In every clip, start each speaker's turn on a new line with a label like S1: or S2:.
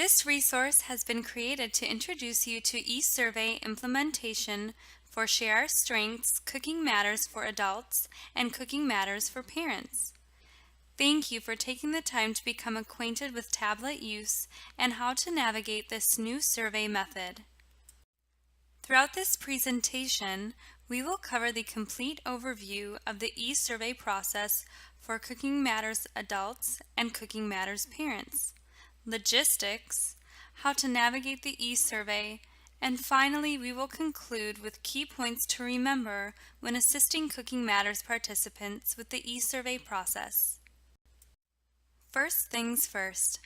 S1: This resource has been created to introduce you to eSurvey implementation for Share Our Strengths, Cooking Matters for Adults, and Cooking Matters for Parents. Thank you for taking the time to become acquainted with tablet use and how to navigate this new survey method. Throughout this presentation, we will cover the complete overview of the eSurvey process for Cooking Matters Adults and Cooking Matters Parents, logistics, how to navigate the eSurvey, and finally we will conclude with key points to remember when assisting Cooking Matters participants with the eSurvey process. First things first,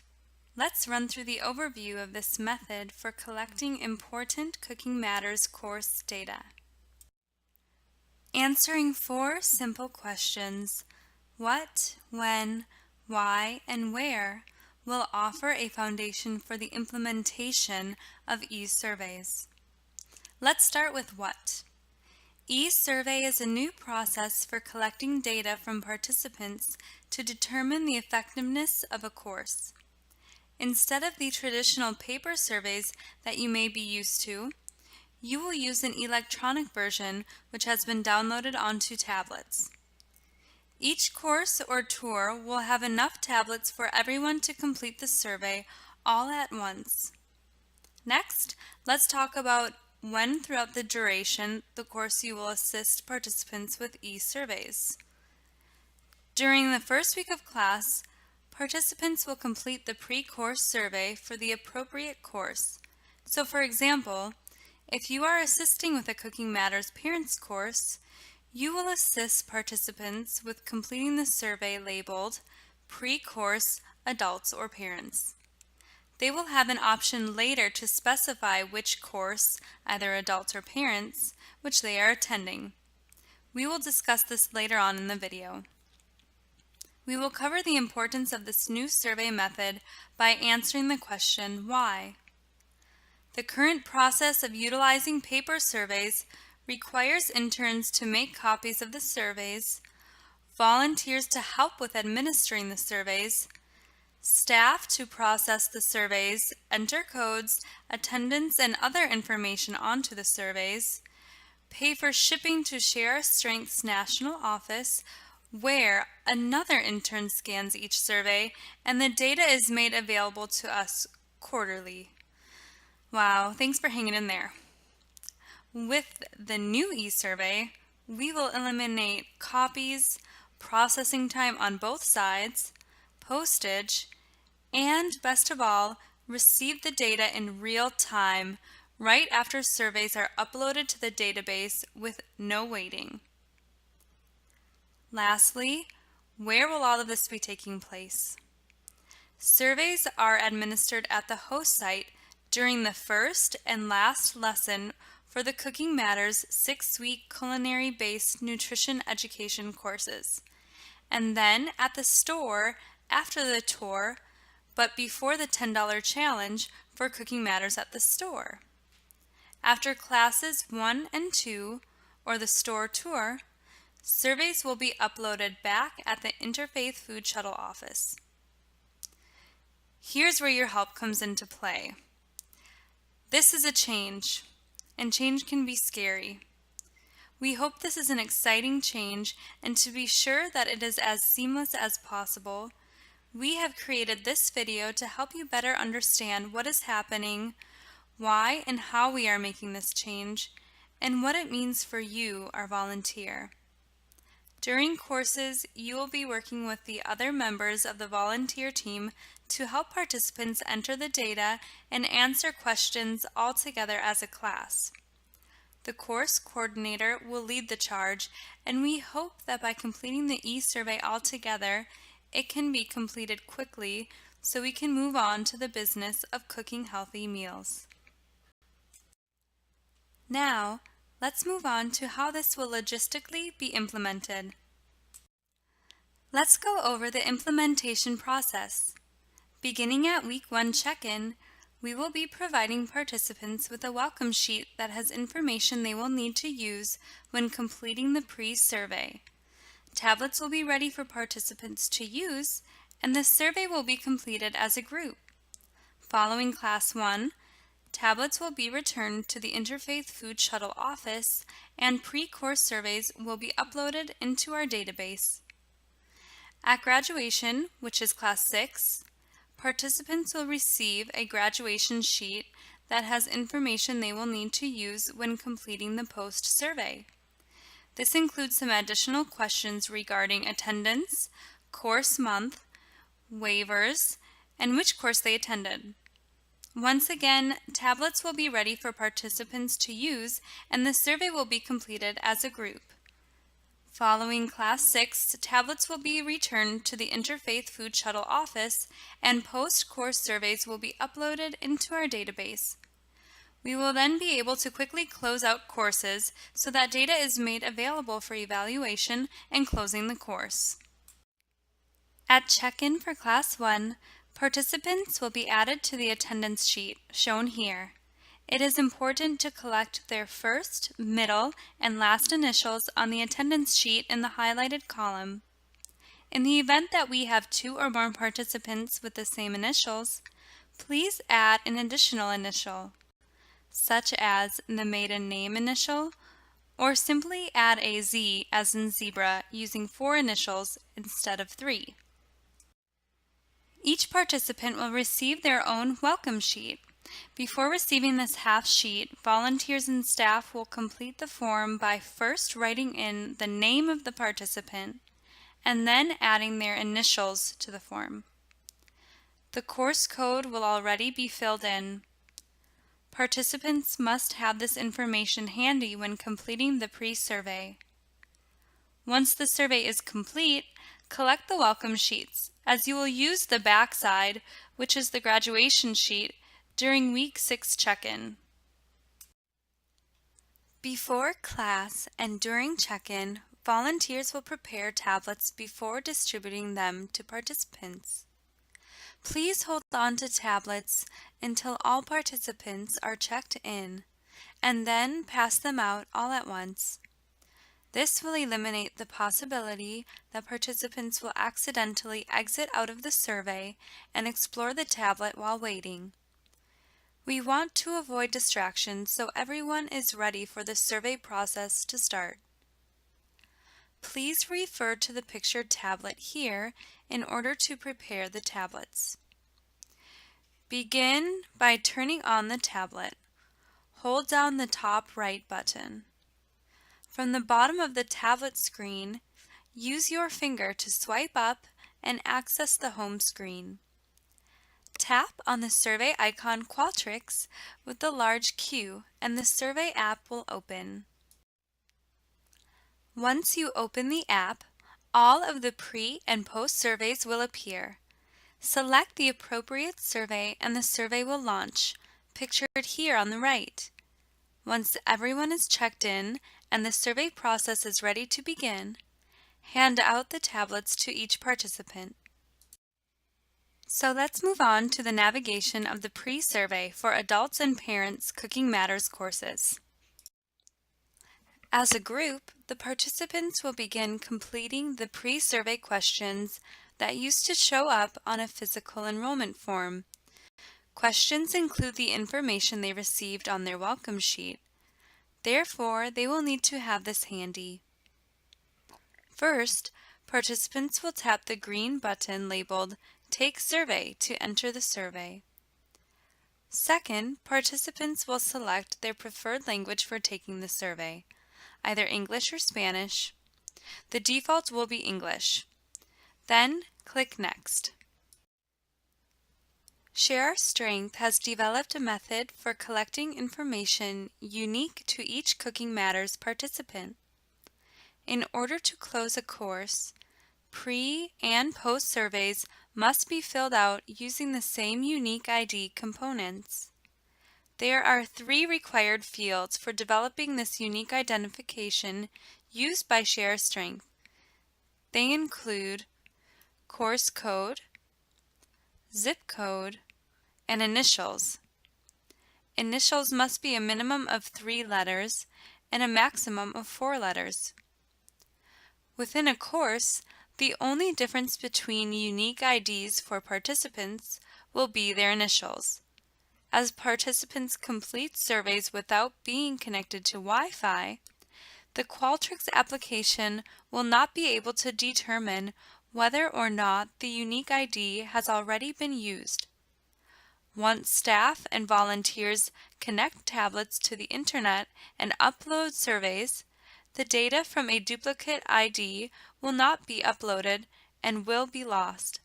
S1: let's run through the overview of this method for collecting important Cooking Matters course data. Answering 4 simple questions, what, when, why, and where, will offer a foundation for the implementation of eSurveys. Let's start with what. eSurvey is a new process for collecting data from participants to determine the effectiveness of a course. Instead of the traditional paper surveys that you may be used to, you will use an electronic version which has been downloaded onto tablets. Each course or tour will have enough tablets for everyone to complete the survey all at once. Next, let's talk about when throughout the duration the course you will assist participants with eSurveys. During the first week of class, participants will complete the pre-course survey for the appropriate course. So for example, if you are assisting with a Cooking Matters Parents course, you will assist participants with completing the survey labeled Pre-Course Adults or Parents. They will have an option later to specify which course, either adults or parents, which they are attending. We will discuss this later on in the video. We will cover the importance of this new survey method by answering the question, why? The current process of utilizing paper surveys requires interns to make copies of the surveys, volunteers to help with administering the surveys, staff to process the surveys, enter codes, attendance, and other information onto the surveys, pay for shipping to Share Our Strengths National Office, where another intern scans each survey, and the data is made available to us quarterly. Wow, thanks for hanging in there. With the new eSurvey, we will eliminate copies, processing time on both sides, postage, and best of all, receive the data in real time right after surveys are uploaded to the database with no waiting. Lastly, where will all of this be taking place? Surveys are administered at the host site during the first and last lesson for the Cooking Matters 6-week culinary-based nutrition education courses, and then at the store after the tour, but before the $10 challenge for Cooking Matters at the store. After classes 1 and 2, or the store tour, surveys will be uploaded back at the Interfaith Food Shuttle office. Here's where your help comes into play. This is a change, and change can be scary. We hope this is an exciting change, and to be sure that it is as seamless as possible, we have created this video to help you better understand what is happening, why and how we are making this change, and what it means for you, our volunteer. During courses, you will be working with the other members of the volunteer team to help participants enter the data and answer questions all together as a class. The course coordinator will lead the charge, and we hope that by completing the eSurvey all together, it can be completed quickly so we can move on to the business of cooking healthy meals. Now, let's move on to how this will logistically be implemented. Let's go over the implementation process. Beginning at Week 1 check-in, we will be providing participants with a welcome sheet that has information they will need to use when completing the pre-survey. Tablets will be ready for participants to use, and the survey will be completed as a group. Following Class 1, tablets will be returned to the Interfaith Food Shuttle office and pre-course surveys will be uploaded into our database. At graduation, which is Class 6, participants will receive a graduation sheet that has information they will need to use when completing the post survey. This includes some additional questions regarding attendance, course month, waivers, and which course they attended. Once again, tablets will be ready for participants to use and the survey will be completed as a group. Following Class 6, tablets will be returned to the Interfaith Food Shuttle office and post-course surveys will be uploaded into our database. We will then be able to quickly close out courses so that data is made available for evaluation and closing the course. At check-in for Class 1, participants will be added to the attendance sheet shown here. It is important to collect their first, middle, and last initials on the attendance sheet in the highlighted column. In the event that we have 2 or more participants with the same initials, please add an additional initial, such as the maiden name initial, or simply add a Z as in zebra using 4 initials instead of 3. Each participant will receive their own welcome sheet. Before receiving this half sheet, volunteers and staff will complete the form by first writing in the name of the participant and then adding their initials to the form. The course code will already be filled in. Participants must have this information handy when completing the pre-survey. Once the survey is complete, collect the welcome sheets, as you will use the back side, which is the graduation sheet, during Week 6 check-in. Before class and during check-in, volunteers will prepare tablets before distributing them to participants. Please hold on to tablets until all participants are checked in, and then pass them out all at once. This will eliminate the possibility that participants will accidentally exit out of the survey and explore the tablet while waiting. We want to avoid distractions so everyone is ready for the survey process to start. Please refer to the pictured tablet here in order to prepare the tablets. Begin by turning on the tablet. Hold down the top right button. From the bottom of the tablet screen, use your finger to swipe up and access the home screen. Tap on the survey icon Qualtrics with the large Q and the survey app will open. Once you open the app, all of the pre- and post-surveys will appear. Select the appropriate survey and the survey will launch, pictured here on the right. Once everyone is checked in and the survey process is ready to begin, hand out the tablets to each participant. So let's move on to the navigation of the pre-survey for adults and parents Cooking Matters courses. As a group, the participants will begin completing the pre-survey questions that used to show up on a physical enrollment form. Questions include the information they received on their welcome sheet. Therefore, they will need to have this handy. First, participants will tap the green button labeled Take Survey to enter the survey. Second, participants will select their preferred language for taking the survey, either English or Spanish. The default will be English. Then, click Next. Share Our Strength has developed a method for collecting information unique to each Cooking Matters participant. In order to close a course, pre- and post-surveys must be filled out using the same unique ID components. There are 3 required fields for developing this unique identification used by Share Our Strength. They include course code, zip code, and initials. Initials must be a minimum of 3 letters and a maximum of 4 letters. Within a course, the only difference between unique IDs for participants will be their initials. As participants complete surveys without being connected to Wi-Fi, the Qualtrics application will not be able to determine whether or not the unique ID has already been used. Once staff and volunteers connect tablets to the internet and upload surveys, the data from a duplicate ID will not be uploaded and will be lost.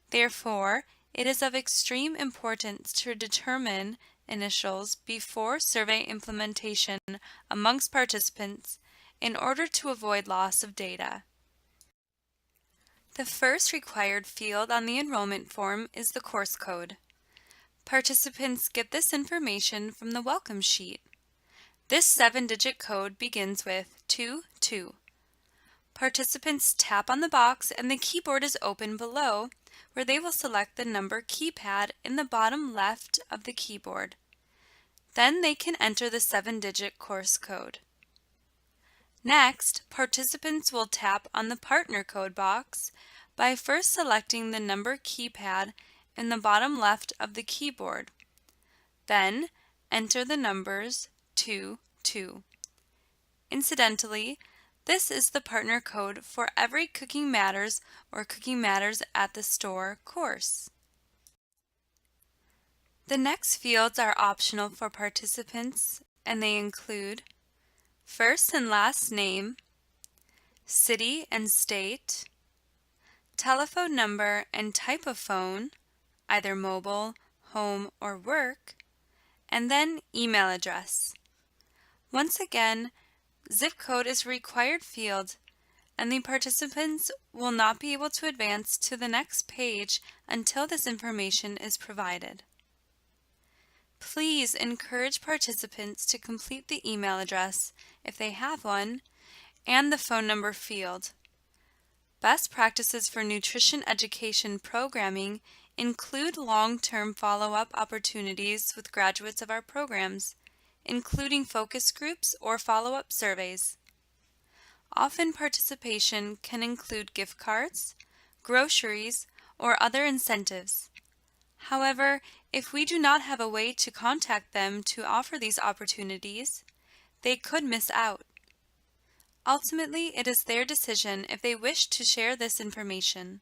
S1: Therefore, it is of extreme importance to determine initials before survey implementation amongst participants in order to avoid loss of data. The first required field on the enrollment form is the course code. Participants get this information from the welcome sheet. This 7-digit code begins with 22. Participants tap on the box and the keyboard is open below, where they will select the number keypad in the bottom left of the keyboard. Then they can enter the 7-digit course code. Next, participants will tap on the partner code box by first selecting the number keypad in the bottom left of the keyboard. Then, enter the numbers 22. Incidentally, this is the partner code for every Cooking Matters or Cooking Matters at the Store course. The next fields are optional for participants, and they include first and last name, city and state, telephone number and type of phone, either mobile, home, or work, and then email address. Once again, zip code is a required field, and the participants will not be able to advance to the next page until this information is provided. Please encourage participants to complete the email address, if they have one, and the phone number field. Best practices for nutrition education programming include long-term follow-up opportunities with graduates of our programs, including focus groups or follow-up surveys. Often participation can include gift cards, groceries, or other incentives. However, if we do not have a way to contact them to offer these opportunities, they could miss out. Ultimately, it is their decision if they wish to share this information.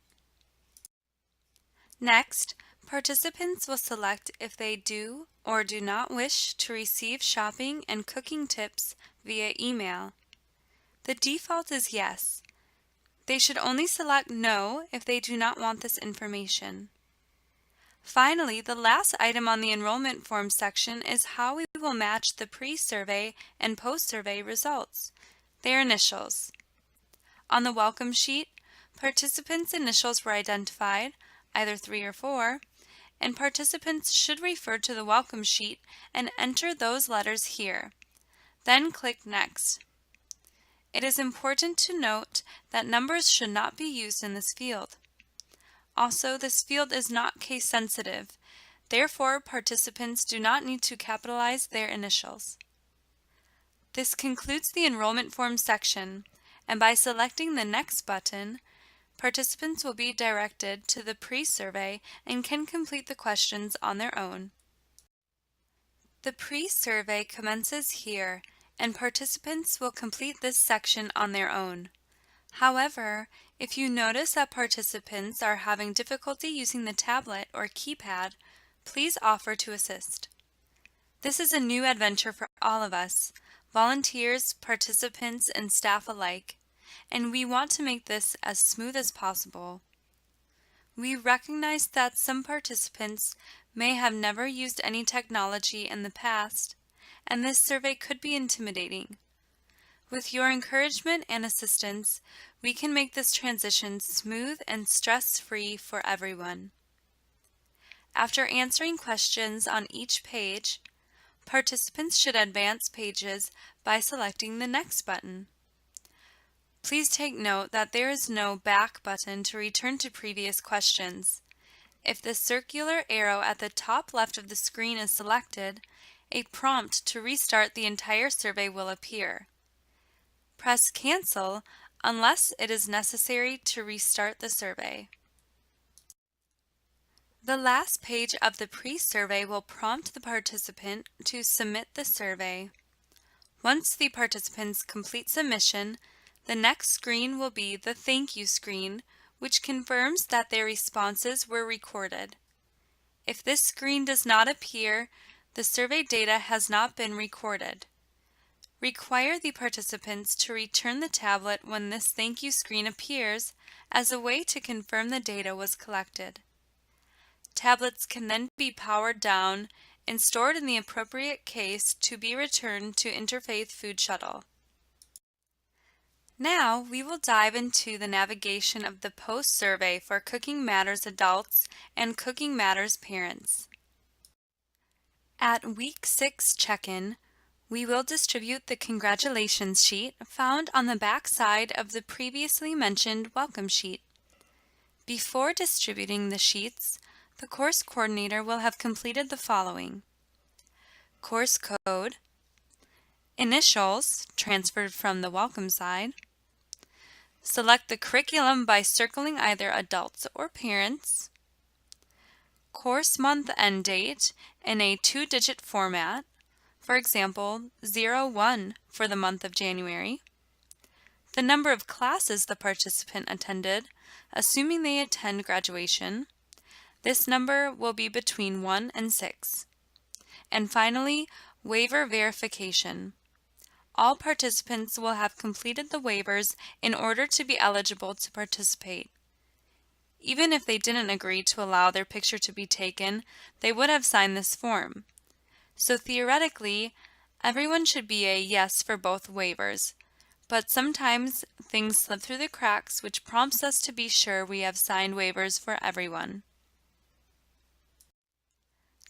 S1: Next, participants will select if they do or do not wish to receive shopping and cooking tips via email. The default is yes. They should only select no if they do not want this information. Finally, the last item on the enrollment form section is how we will match the pre-survey and post-survey results, their initials. On the welcome sheet, participants' initials were identified, either 3 or 4, and participants should refer to the welcome sheet and enter those letters here. Then click Next. It is important to note that numbers should not be used in this field. Also, this field is not case sensitive. Therefore, participants do not need to capitalize their initials. This concludes the enrollment form section, and by selecting the Next button, participants will be directed to the pre-survey and can complete the questions on their own. The pre-survey commences here, and participants will complete this section on their own. However, if you notice that participants are having difficulty using the tablet or keypad, please offer to assist. This is a new adventure for all of us, volunteers, participants, and staff alike, and we want to make this as smooth as possible. We recognize that some participants may have never used any technology in the past, and this survey could be intimidating. With your encouragement and assistance, we can make this transition smooth and stress-free for everyone. After answering questions on each page, participants should advance pages by selecting the Next button. Please take note that there is no Back button to return to previous questions. If the circular arrow at the top left of the screen is selected, a prompt to restart the entire survey will appear. Press Cancel unless it is necessary to restart the survey. The last page of the pre-survey will prompt the participant to submit the survey. Once the participants complete submission, the next screen will be the thank you screen, which confirms that their responses were recorded. If this screen does not appear, the survey data has not been recorded. Require the participants to return the tablet when this thank you screen appears as a way to confirm the data was collected. Tablets can then be powered down and stored in the appropriate case to be returned to Interfaith Food Shuttle. Now we will dive into the navigation of the post-survey for Cooking Matters adults and Cooking Matters parents. At Week 6 check-in, we will distribute the congratulations sheet found on the back side of the previously mentioned welcome sheet. Before distributing the sheets, the course coordinator will have completed the following: course code, initials transferred from the welcome side, select the curriculum by circling either adults or parents, course month end date in a 2-digit format, for example 01 for the month of January, the number of classes the participant attended, assuming they attend graduation. This number will be between 1 and 6. And finally, waiver verification. All participants will have completed the waivers in order to be eligible to participate. Even if they didn't agree to allow their picture to be taken, they would have signed this form. So theoretically, everyone should be a yes for both waivers. But sometimes things slip through the cracks, which prompts us to be sure we have signed waivers for everyone.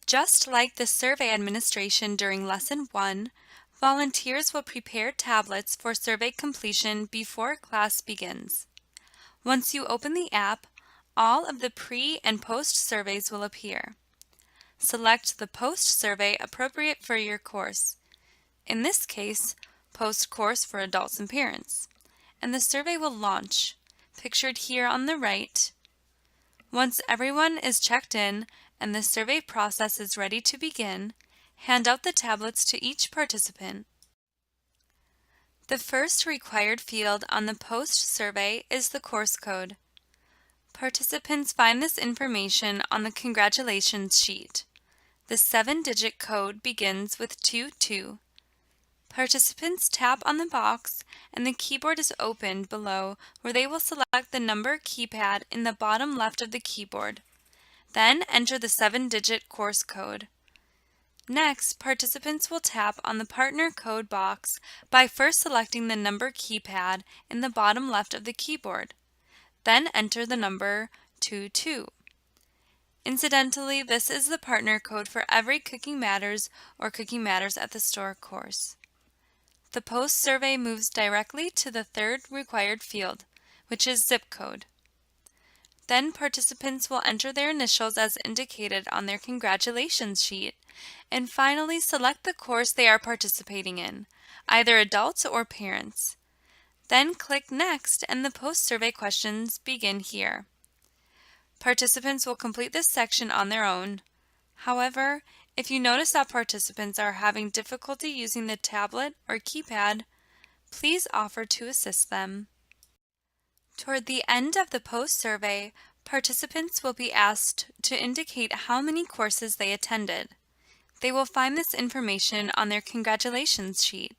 S1: Just like the survey administration during Lesson 1, volunteers will prepare tablets for survey completion before class begins. Once you open the app, all of the pre- and post-surveys will appear. Select the post-survey appropriate for your course. In this case, post-course for adults and parents. And the survey will launch, pictured here on the right. Once everyone is checked in and the survey process is ready to begin, hand out the tablets to each participant. The first required field on the post-survey is the course code. Participants find this information on the congratulations sheet. The 7-digit code begins with 22. Participants tap on the box and the keyboard is opened below where they will select the number keypad in the bottom left of the keyboard. Then enter the 7-digit course code. Next, participants will tap on the partner code box by first selecting the number keypad in the bottom left of the keyboard. Then enter the number 22. Incidentally, this is the partner code for every Cooking Matters or Cooking Matters at the Store course. The post-survey moves directly to the third required field, which is zip code. Then participants will enter their initials as indicated on their congratulations sheet, and finally select the course they are participating in, either adults or parents. Then click Next and the post-survey questions begin here. Participants will complete this section on their own. However, if you notice that participants are having difficulty using the tablet or keypad, please offer to assist them. Toward the end of the post-survey, participants will be asked to indicate how many courses they attended. They will find this information on their congratulations sheet.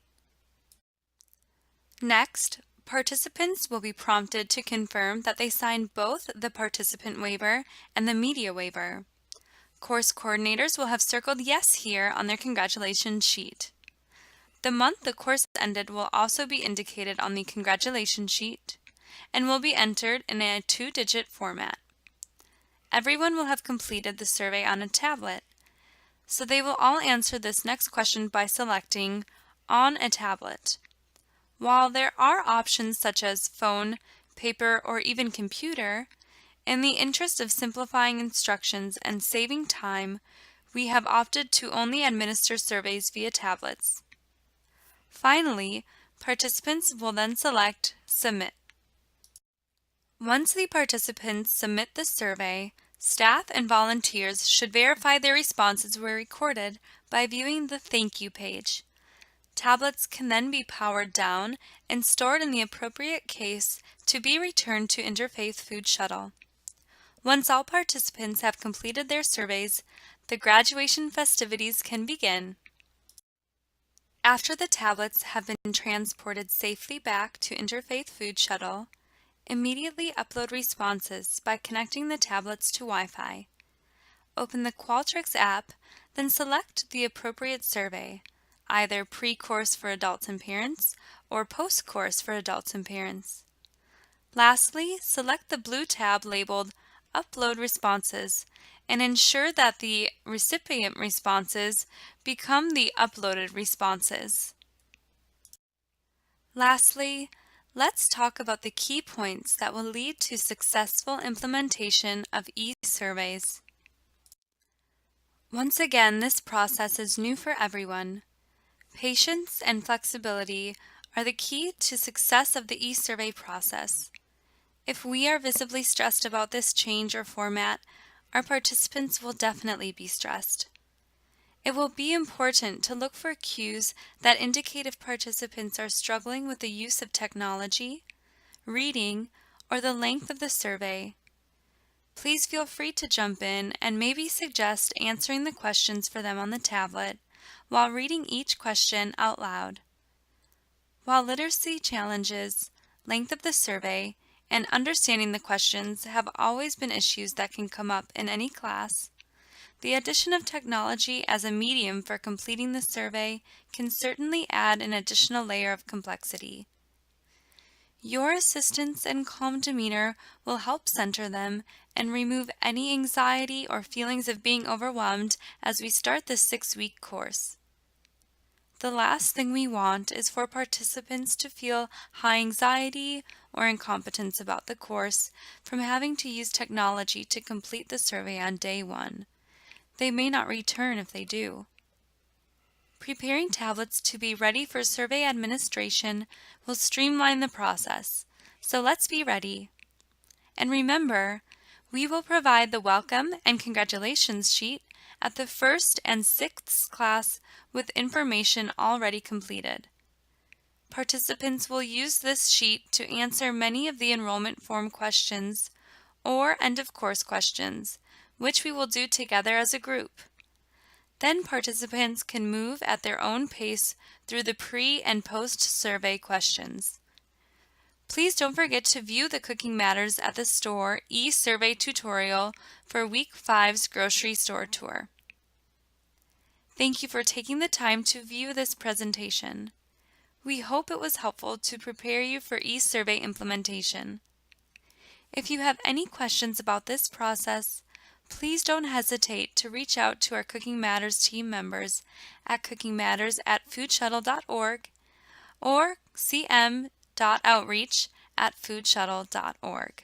S1: Next, participants will be prompted to confirm that they signed both the participant waiver and the media waiver. Course coordinators will have circled yes here on their congratulations sheet. The month the course ended will also be indicated on the congratulations sheet and will be entered in a 2-digit format. Everyone will have completed the survey on a tablet, so they will all answer this next question by selecting on a tablet. While there are options such as phone, paper, or even computer, in the interest of simplifying instructions and saving time, we have opted to only administer surveys via tablets. Finally, participants will then select Submit. Once the participants submit the survey, Staff and volunteers should verify their responses were recorded by viewing the thank you page. Tablets can then be powered down and stored in the appropriate case to be returned to Interfaith Food Shuttle. Once all participants have completed their surveys, the graduation festivities can begin. After the tablets have been transported safely back to Interfaith Food Shuttle, immediately upload responses by connecting the tablets to Wi-Fi. Open the Qualtrics app, then select the appropriate survey, either pre-course for adults and parents or post-course for adults and parents. Lastly, select the blue tab labeled Upload Responses and ensure that the recipient responses become the uploaded responses. Lastly, let's talk about the key points that will lead to successful implementation of e-surveys. Once again, this process is new for everyone. Patience and flexibility are the key to success of the e-survey process. If we are visibly stressed about this change or format, our participants will definitely be stressed. It will be important to look for cues that indicate if participants are struggling with the use of technology, reading, or the length of the survey. Please feel free to jump in and maybe suggest answering the questions for them on the tablet while reading each question out loud. While literacy challenges, length of the survey, and understanding the questions have always been issues that can come up in any class, the addition of technology as a medium for completing the survey can certainly add an additional layer of complexity. Your assistance and calm demeanor will help center them and remove any anxiety or feelings of being overwhelmed as we start this 6-week course. The last thing we want is for participants to feel high anxiety or incompetence about the course from having to use technology to complete the survey on day 1. They may not return if they do. Preparing tablets to be ready for survey administration will streamline the process, so let's be ready. And remember, we will provide the welcome and congratulations sheet at the 1st and 6th class with information already completed. Participants will use this sheet to answer many of the enrollment form questions or end-of-course questions, which we will do together as a group. Then participants can move at their own pace through the pre- and post-survey questions. Please don't forget to view the Cooking Matters at the Store e-survey tutorial for Week 5's grocery store tour. Thank you for taking the time to view this presentation. We hope it was helpful to prepare you for e-survey implementation. If you have any questions about this process, please don't hesitate to reach out to our Cooking Matters team members at cookingmatters@foodshuttle.org or cm.outreach@foodshuttle.org.